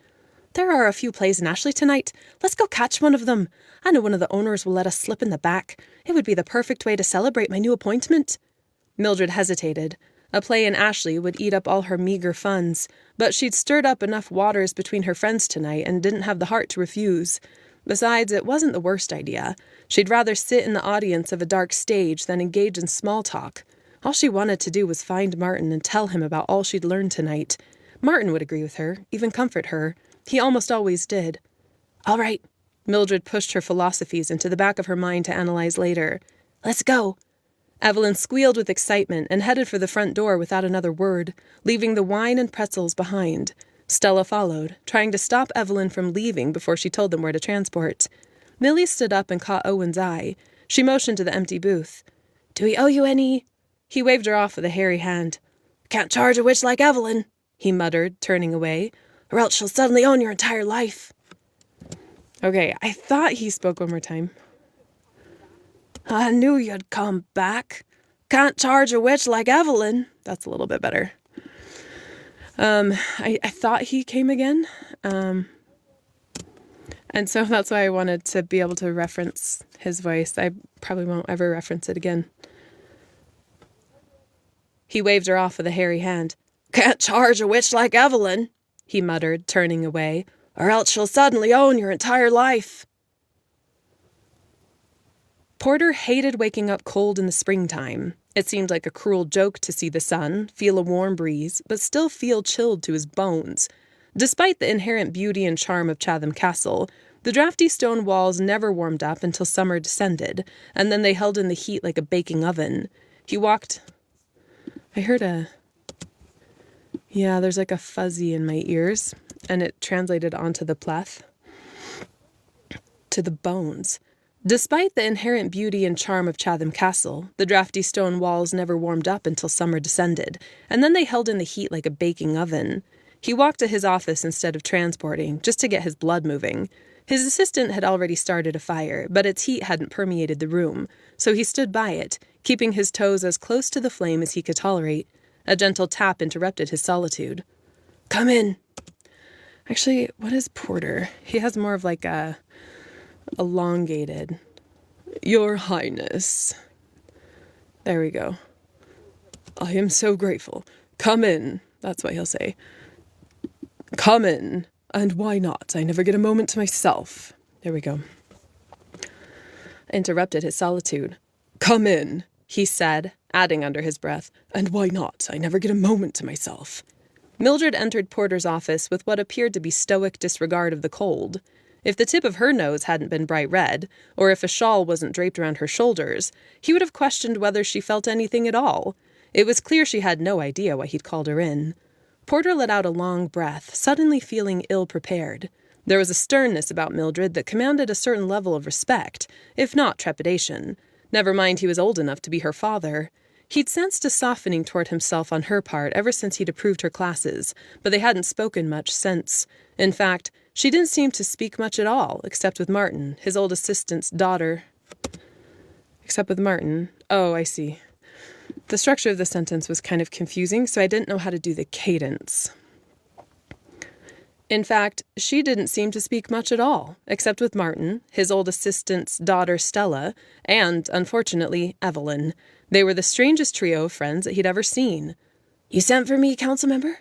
There are a few plays in Ashley tonight. Let's go catch one of them. I know one of the owners will let us slip in the back. It would be the perfect way to celebrate my new appointment. Mildred hesitated. A play in Ashley would eat up all her meager funds, but she'd stirred up enough waters between her friends tonight and didn't have the heart to refuse. Besides, it wasn't the worst idea. She'd rather sit in the audience of a dark stage than engage in small talk. All she wanted to do was find Martin and tell him about all she'd learned tonight. Martin would agree with her, even comfort her. He almost always did. All right. Mildred pushed her philosophies into the back of her mind to analyze later. Let's go. Evelyn squealed with excitement and headed for the front door without another word, leaving the wine and pretzels behind. Stella followed, trying to stop Evelyn from leaving before she told them where to transport. Millie stood up and caught Owen's eye. She motioned to the empty booth. Do we owe you any? He waved her off with a hairy hand. "Can't charge a witch like Evelyn," he muttered, turning away, "or else she'll suddenly own your entire life." Okay, I thought he spoke one more time. "I knew you'd come back. Can't charge a witch like Evelyn." That's a little bit better. I thought he came again. And so that's why I wanted to be able to reference his voice. I probably won't ever reference it again. He waved her off with a hairy hand. "Can't charge a witch like Evelyn," he muttered, turning away, "or else she'll suddenly own your entire life." Porter hated waking up cold in the springtime. It seemed like a cruel joke to see the sun, feel a warm breeze, but still feel chilled to his bones. Despite the inherent beauty and charm of Chatham Castle, the drafty stone walls never warmed up until summer descended, and then they held in the heat like a baking oven. He walked... I heard there's like a fuzzy in my ears, and it translated onto the pleth. To the bones. Despite the inherent beauty and charm of Chatham Castle, the drafty stone walls never warmed up until summer descended, and then they held in the heat like a baking oven. He walked to his office instead of transporting, just to get his blood moving. His assistant had already started a fire, but its heat hadn't permeated the room, so he stood by it, keeping his toes as close to the flame as he could tolerate. A gentle tap interrupted his solitude. "Come in." Actually, what is Porter? He has more of like a elongated. "Your Highness." There we go. "I am so grateful. Come in." That's what he'll say. "Come in. And why not? I never get a moment to myself." There we go. Interrupted his solitude. "Come in," he said, adding under his breath, "and why not? I never get a moment to myself." Mildred entered Porter's office with what appeared to be stoic disregard of the cold. If the tip of her nose hadn't been bright red, or if a shawl wasn't draped around her shoulders, he would have questioned whether she felt anything at all. It was clear she had no idea why he'd called her in. Porter let out a long breath, suddenly feeling ill-prepared. There was a sternness about Mildred that commanded a certain level of respect, if not trepidation. Never mind he was old enough to be her father. He'd sensed a softening toward himself on her part ever since he'd approved her classes, but they hadn't spoken much since. In fact, she didn't seem to speak much at all, except with Martin, his old assistant's daughter. Except with Martin. Oh, I see. The structure of the sentence was kind of confusing, so I didn't know how to do the cadence. In fact, she didn't seem to speak much at all, except with Martin, his old assistant's daughter Stella, and, unfortunately, Evelyn. They were the strangest trio of friends that he'd ever seen. "You sent for me, council member?"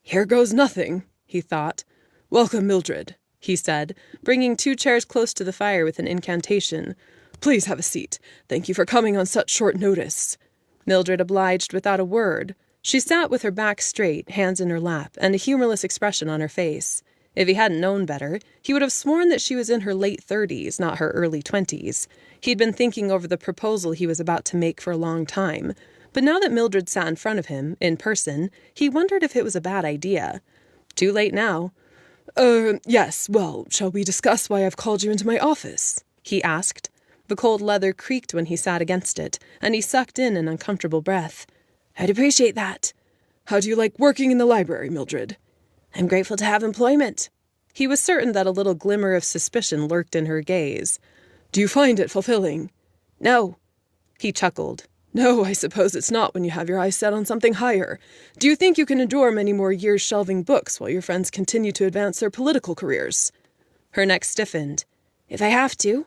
"Here goes nothing," he thought. "Welcome, Mildred," he said, bringing 2 chairs close to the fire with an incantation. "Please have a seat. Thank you for coming on such short notice." Mildred obliged without a word. She sat with her back straight, hands in her lap, and a humorless expression on her face. If he hadn't known better, he would have sworn that she was in her late 30s, not her early 20s. He'd been thinking over the proposal he was about to make for a long time. But now that Mildred sat in front of him, in person, he wondered if it was a bad idea. Too late now. Yes, well, shall we discuss why I've called you into my office?" he asked. The cold leather creaked when he sat against it, and he sucked in an uncomfortable breath. "I'd appreciate that." "How do you like working in the library, Mildred?" "I'm grateful to have employment." He was certain that a little glimmer of suspicion lurked in her gaze. "Do you find it fulfilling?" "No." He chuckled. "No, I suppose it's not when you have your eyes set on something higher. Do you think you can endure many more years shelving books while your friends continue to advance their political careers?" Her neck stiffened. "If I have to."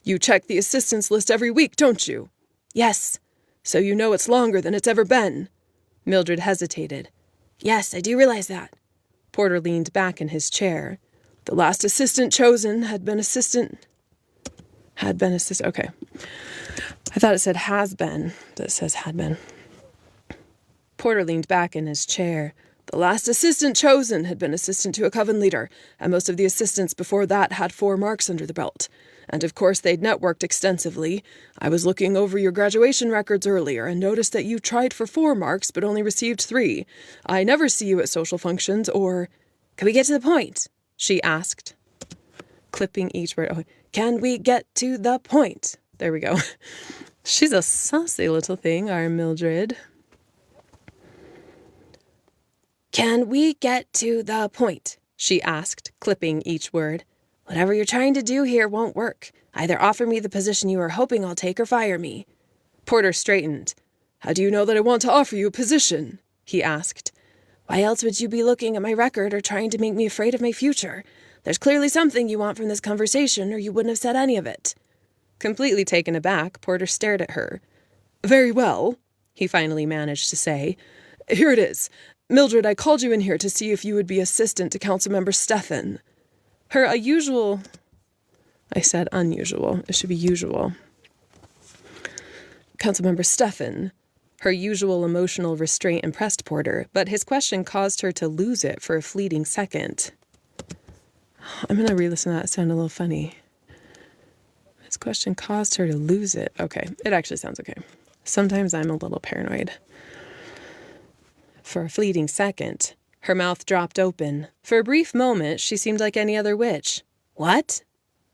"You check the assistants list every week, don't you?" "Yes." "So you know it's longer than it's ever been." Mildred hesitated. "Yes, I do realize that." Porter leaned back in his chair. "The last assistant chosen had been assistant... Okay. I thought it said has been, but it says had been. Porter leaned back in his chair. "The last assistant chosen had been assistant to a coven leader, and most of the assistants before that had 4 marks under the belt. And of course they'd networked extensively. I was looking over your graduation records earlier and noticed that you tried for 4 marks but only received 3. I never see you at social functions or..." "Can we get to the point?" she asked, clipping each word. "Oh, can we get to the point?" There we go. She's a saucy little thing, our Mildred. Can we get to the point? She asked, clipping each word. Whatever you're trying to do here won't work. Either offer me the position you are hoping I'll take or fire me. Porter straightened. How do you know that I want to offer you a position? He asked. Why else would you be looking at my record or trying to make me afraid of my future? There's clearly something you want from this conversation, or you wouldn't have said any of it. Completely taken aback, Porter stared at her. Very well, he finally managed to say. Here it is. Mildred, I called you in here to see if you would be assistant to Councilmember Stefan. Her unusual... I said unusual. It should be usual. Councilmember Stefan. Her usual emotional restraint impressed Porter, but his question caused her to lose it for a fleeting second. I'm going to re-listen to that. It sounded a little funny. His question caused her to lose it. Okay, it actually sounds okay. Sometimes I'm a little paranoid. For a fleeting second, her mouth dropped open. For a brief moment, she seemed like any other witch. What?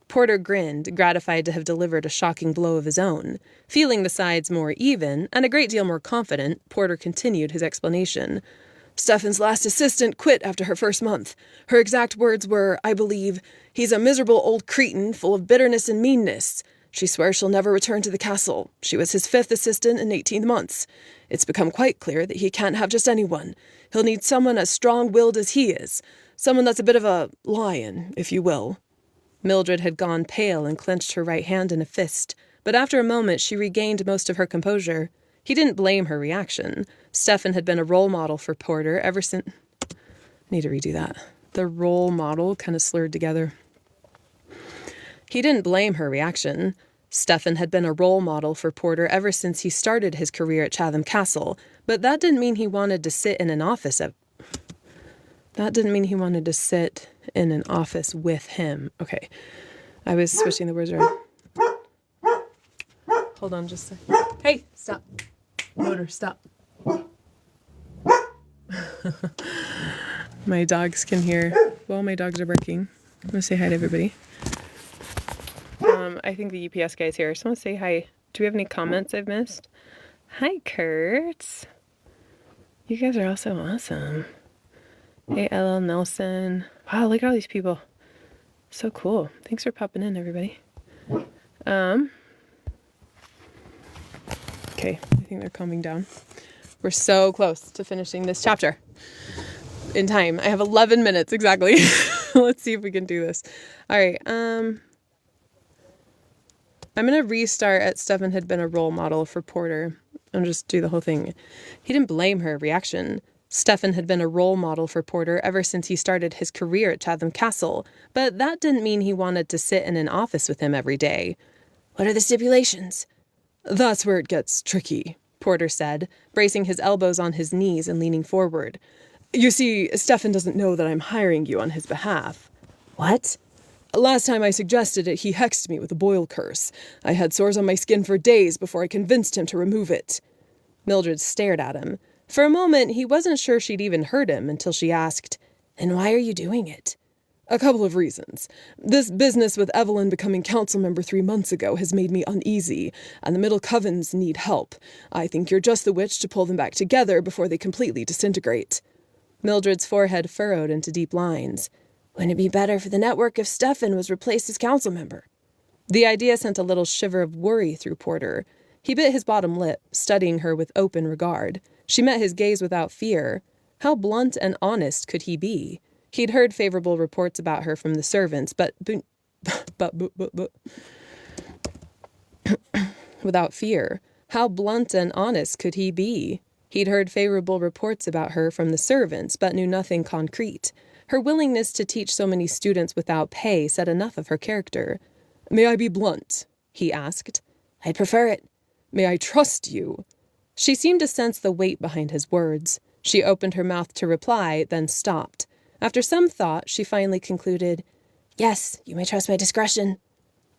Porter grinned, gratified to have delivered a shocking blow of his own. Feeling the sides more even, and a great deal more confident, Porter continued his explanation. Stefan's last assistant quit after her first month. Her exact words were, I believe, he's a miserable old cretin full of bitterness and meanness. She swears she'll never return to the castle. She was his 5th assistant in 18 months. It's become quite clear that he can't have just anyone. He'll need someone as strong-willed as he is. Someone that's a bit of a lion, if you will. Mildred had gone pale and clenched her right hand in a fist, but after a moment she regained most of her composure. He didn't blame her reaction. Stefan had been a role model for Porter ever since... I need to redo that. The role model kind of slurred together. He didn't blame her reaction. Stefan had been a role model for Porter ever since he started his career at Chatham Castle, but that didn't mean he wanted to sit in an office with him. Okay, I was switching the words around. Hold on just a second. Hey, stop. Motor, stop. My dogs can hear. Well, my dogs are barking. I'm going to say hi to everybody. I think the UPS guy's here. I just want to say hi. Do we have any comments I've missed? Hi, Kurt. You guys are all so awesome. Hey, LL Nelson. Wow, look at all these people. So cool. Thanks for popping in, everybody. Okay, I think they're calming down. We're so close to finishing this chapter. In time. I have 11 minutes, exactly. Let's see if we can do this. All right, I'm going to restart at Stefan had been a role model for Porter and just do the whole thing. He didn't blame her reaction. Stefan had been a role model for Porter ever since he started his career at Chatham Castle, but that didn't mean he wanted to sit in an office with him every day. What are the stipulations? That's where it gets tricky, Porter said, bracing his elbows on his knees and leaning forward. You see, Stefan doesn't know that I'm hiring you on his behalf. What? Last time I suggested it, he hexed me with a boil curse. I had sores on my skin for days before I convinced him to remove it. Mildred stared at him. For a moment, he wasn't sure she'd even heard him until she asked, And why are you doing it? A couple of reasons. This business with Evelyn becoming council member 3 months ago has made me uneasy, and the Middle Covens need help. I think you're just the witch to pull them back together before they completely disintegrate. Mildred's forehead furrowed into deep lines. Wouldn't it be better for the network if Stefan was replaced as council member? The idea sent a little shiver of worry through Porter. He bit his bottom lip, studying her with open regard. She met his gaze without fear. How blunt and honest could he be? He'd heard favorable reports about her from the servants, but without fear. How blunt and honest could he be? He'd heard favorable reports about her from the servants, but knew nothing concrete. Her willingness to teach so many students without pay said enough of her character. May I be blunt? He asked. I'd prefer it. May I trust you? She seemed to sense the weight behind his words. She opened her mouth to reply, then stopped. After some thought, she finally concluded, Yes, you may trust my discretion.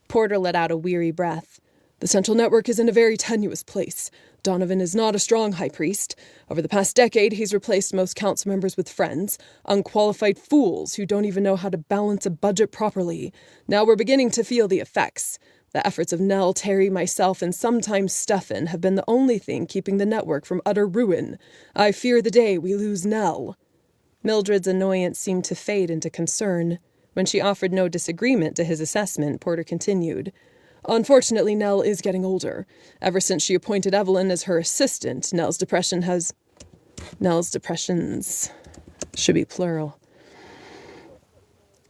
Porter let out a weary breath. The Central Network is in a very tenuous place. Donovan is not a strong high priest. Over the past decade, he's replaced most council members with friends, unqualified fools who don't even know how to balance a budget properly. Now we're beginning to feel the effects. The efforts of Nell, Terry, myself, and sometimes Stefan have been the only thing keeping the network from utter ruin. I fear the day we lose Nell." Mildred's annoyance seemed to fade into concern. When she offered no disagreement to his assessment, Porter continued. "Unfortunately, Nell is getting older. Ever since she appointed Evelyn as her assistant, Nell's depressions should be plural.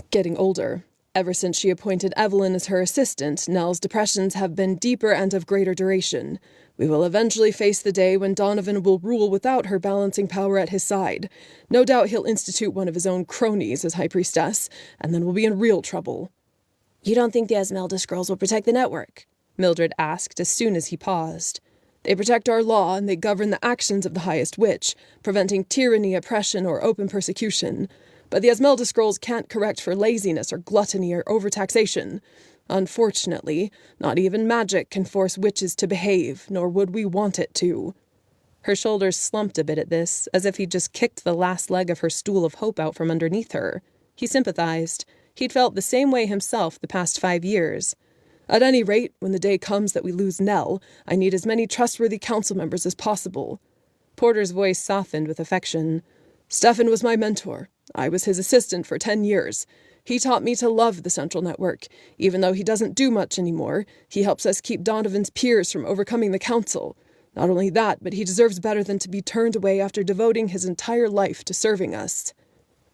Getting older. Ever since she appointed Evelyn as her assistant, Nell's depressions have been deeper and of greater duration. We will eventually face the day when Donovan will rule without her balancing power at his side. No doubt he'll institute one of his own cronies as High Priestess, and then we'll be in real trouble." "You don't think the Esmeralda scrolls will protect the network?" Mildred asked as soon as he paused. "They protect our law, and they govern the actions of the highest witch, preventing tyranny, oppression, or open persecution. But the Esmeralda scrolls can't correct for laziness or gluttony or overtaxation. Unfortunately, not even magic can force witches to behave, nor would we want it to." Her shoulders slumped a bit at this, as if he'd just kicked the last leg of her stool of hope out from underneath her. He sympathized. He'd felt the same way himself the past 5 years. "At any rate, when the day comes that we lose Nell, I need as many trustworthy council members as possible." Porter's voice softened with affection. "Stefan was my mentor. I was his assistant for 10 years. He taught me to love the Central Network. Even though he doesn't do much anymore, he helps us keep Donovan's peers from overcoming the Council. Not only that, but he deserves better than to be turned away after devoting his entire life to serving us."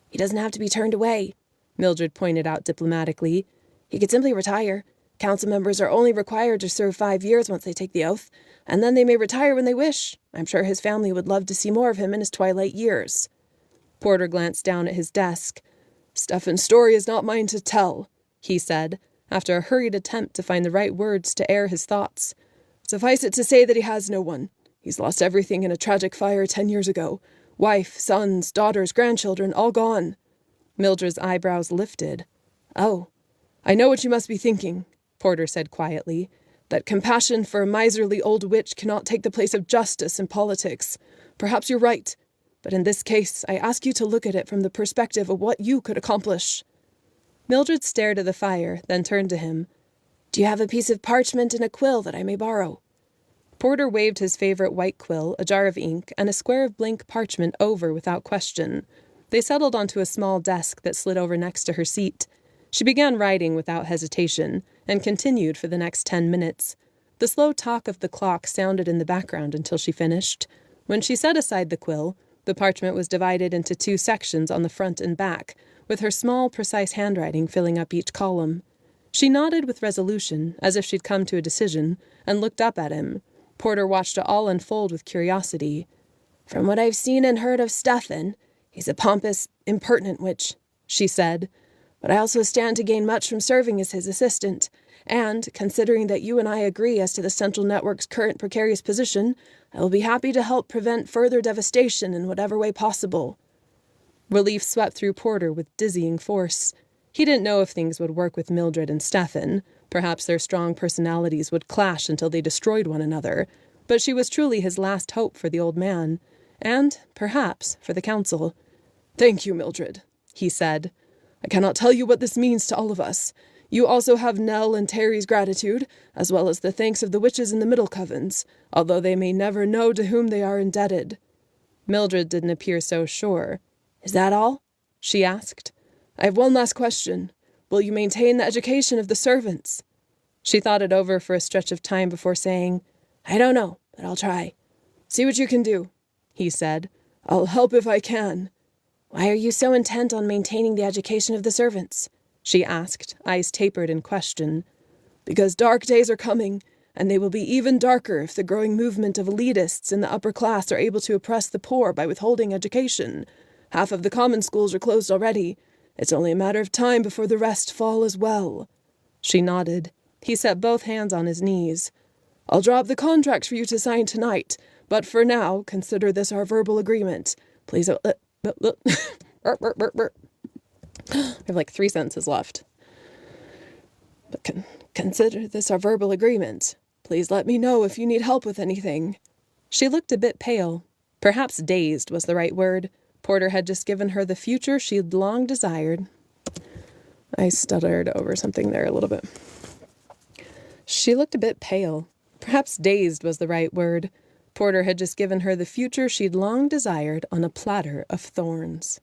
"He doesn't have to be turned away," Mildred pointed out diplomatically. "He could simply retire. Council members are only required to serve 5 years once they take the oath, and then they may retire when they wish. I'm sure his family would love to see more of him in his twilight years." Porter glanced down at his desk. "Stefan's story is not mine to tell," he said, after a hurried attempt to find the right words to air his thoughts. "Suffice it to say that he has no one. He's lost everything in a tragic fire 10 years ago. Wife, sons, daughters, grandchildren, all gone." Mildred's eyebrows lifted. "Oh, I know what you must be thinking," Porter said quietly, "that compassion for a miserly old witch cannot take the place of justice in politics. Perhaps you're right. But in this case, I ask you to look at it from the perspective of what you could accomplish." Mildred stared at the fire, then turned to him. "Do you have a piece of parchment and a quill that I may borrow?" Porter waved his favorite white quill, a jar of ink, and a square of blank parchment over without question. They settled onto a small desk that slid over next to her seat. She began writing without hesitation, and continued for the next 10 minutes. The slow talk of the clock sounded in the background until she finished. When she set aside the quill, the parchment was divided into 2 sections on the front and back, with her small, precise handwriting filling up each column. She nodded with resolution, as if she'd come to a decision, and looked up at him. Porter watched it all unfold with curiosity. "From what I've seen and heard of Stefan, he's a pompous, impertinent witch," she said. "But I also stand to gain much from serving as his assistant. And, considering that you and I agree as to the Central Network's current precarious position, I will be happy to help prevent further devastation in whatever way possible." Relief swept through Porter with dizzying force. He didn't know if things would work with Mildred and Stefan. Perhaps their strong personalities would clash until they destroyed one another. But she was truly his last hope for the old man. And, perhaps, for the council. "Thank you, Mildred," he said. "I cannot tell you what this means to all of us. You also have Nell and Terry's gratitude, as well as the thanks of the witches in the Middle Covens, although they may never know to whom they are indebted." Mildred didn't appear so sure. "Is that all?" she asked. "I have one last question. Will you maintain the education of the servants?" She thought it over for a stretch of time before saying, "I don't know, but I'll try." "See what you can do," he said. "I'll help if I can." "Why are you so intent on maintaining the education of the servants?" she asked, eyes tapered in question. "Because dark days are coming, and they will be even darker if the growing movement of elitists in the upper class are able to oppress the poor by withholding education. Half of the common schools are closed already. It's only a matter of time before the rest fall as well." She nodded. He set both hands on his knees. "I'll draw up the contract for you to sign tonight, but for now, consider this our verbal agreement. Please, I have like 3 sentences left. But consider this our verbal agreement. Please let me know if you need help with anything." She looked a bit pale. Perhaps dazed was the right word. Porter had just given her the future she'd long desired. I stuttered over something there a little bit. She looked a bit pale. Perhaps dazed was the right word. Porter had just given her the future she'd long desired on a platter of thorns.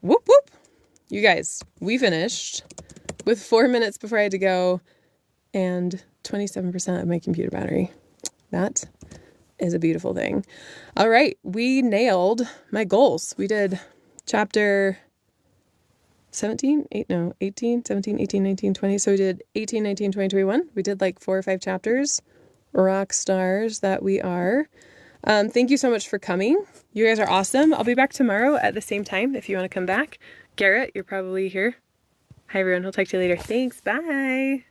Whoop whoop! You guys, we finished with 4 minutes before I had to go and 27% of my computer battery. That is a beautiful thing. All right, we nailed my goals. We did chapter 18, 19, 20. So we did 18, 19, 20, 21. We did like 4 or 5 chapters. Rock stars that we are. Thank you so much for coming. You guys are awesome. I'll be back tomorrow at the same time if you want to come back. Garrett, you're probably here. Hi everyone, we'll talk to you later. Thanks, bye.